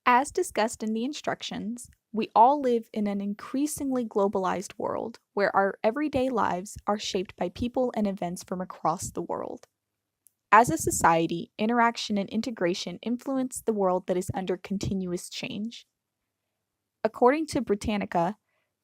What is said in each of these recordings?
As discussed in the instructions, we all live in an increasingly globalized world where our everyday lives are shaped by people and events from across the world. As a society, interaction and integration influence the world that is under continuous change. According to Britannica,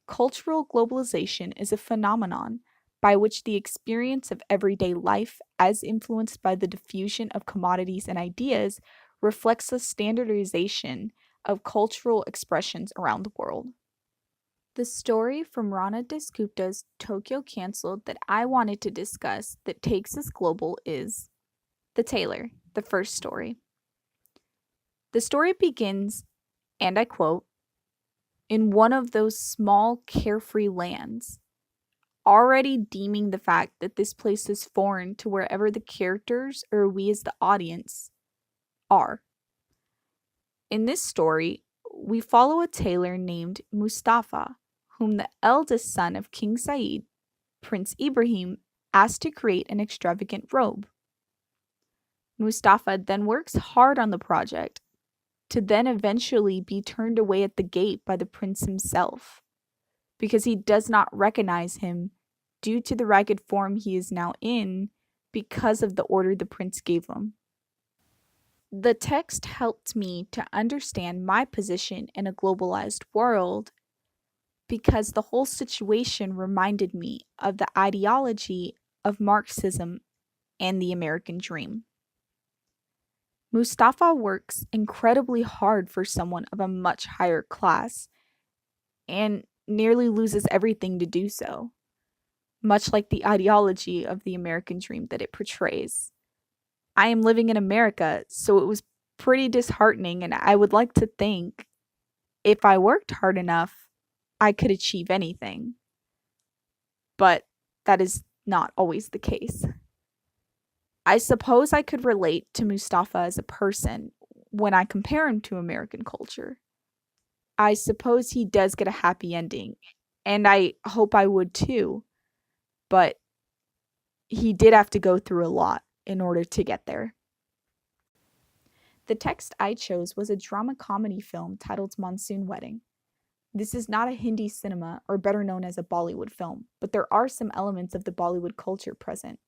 cultural globalization is a phenomenon by which the experience of everyday life, as influenced by the diffusion of commodities and ideas, reflects the standardization of cultural expressions around the world. The story from Rana Dasgupta's Tokyo Cancelled that I wanted to discuss that takes us global is The Tailor, the first story. The story begins, and I quote, in one of those small, carefree lands, already deeming the fact that this place is foreign to wherever the characters or we as the audience are. In this story, we follow a tailor named Mustafa, whom the eldest son of King Said, Prince Ibrahim, asked to create an extravagant robe. Mustafa then works hard on the project, to then eventually be turned away at the gate by the prince himself, because he does not recognize him due to the ragged form he is now in because of the order the prince gave him. The text helped me to understand my position in a globalized world because the whole situation reminded me of the ideology of Marxism and the American dream. Mustafa works incredibly hard for someone of a much higher class and nearly loses everything to do so, much like the ideology of the American dream that it portrays. I am living in America, so it was pretty disheartening, and I would like to think if I worked hard enough, I could achieve anything. But that is not always the case. I suppose I could relate to Mustafa as a person when I compare him to American culture. I suppose he does get a happy ending, and I hope I would too, but he did have to go through a lot in order to get there. The text I chose was a drama comedy film titled Monsoon Wedding. This is not a Hindi cinema, or better known as a Bollywood film, but there are some elements of the Bollywood culture present.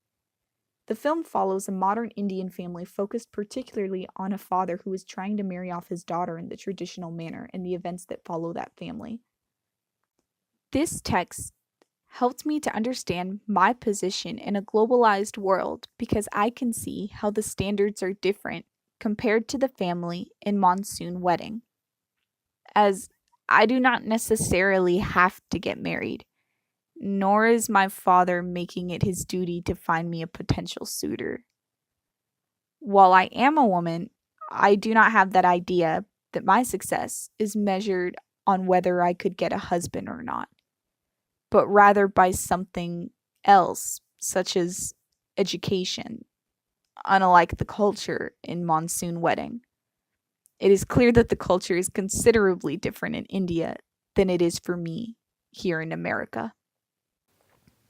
The film follows a modern Indian family focused particularly on a father who is trying to marry off his daughter in the traditional manner and the events that follow that family. This text helped me to understand my position in a globalized world because I can see how the standards are different compared to the family in Monsoon Wedding, as I do not necessarily have to get married, nor is my father making it his duty to find me a potential suitor. While I am a woman, I do not have that idea that my success is measured on whether I could get a husband or not, but rather by something else, such as education, unlike the culture in Monsoon Wedding. It is clear that the culture is considerably different in India than it is for me here in America.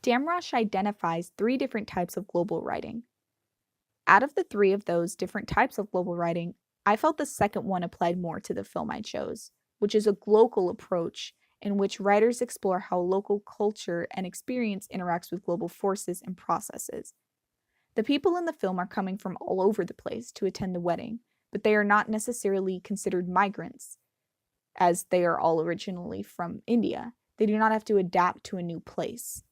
Damrosch identifies 3 different types of global writing. Out of the 3 of those different types of global writing, I felt the second one applied more to the film I chose, which is a global approach in which writers explore how local culture and experience interacts with global forces and processes. The people in the film are coming from all over the place to attend the wedding, but they are not necessarily considered migrants, as they are all originally from India. They do not have to adapt to a new place.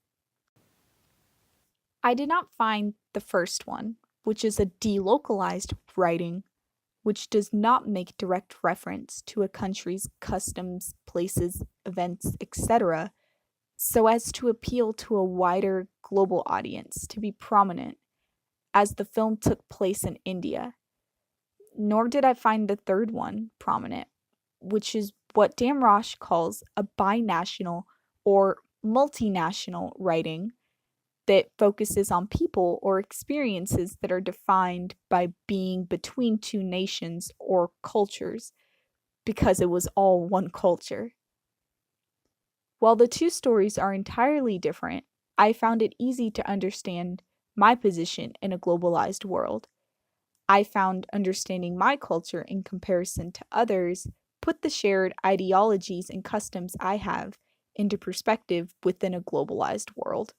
I did not find the first one, which is a delocalized writing, which does not make direct reference to a country's customs, places, events, etc., so as to appeal to a wider global audience to be prominent, as the film took place in India. Nor did I find the third one prominent, which is what Damrosch calls a binational or multinational writing that focuses on people or experiences that are defined by being between 2 nations or cultures, because it was all one culture. While the 2 stories are entirely different, I found it easy to understand my position in a globalized world. I found understanding my culture in comparison to others put the shared ideologies and customs I have into perspective within a globalized world.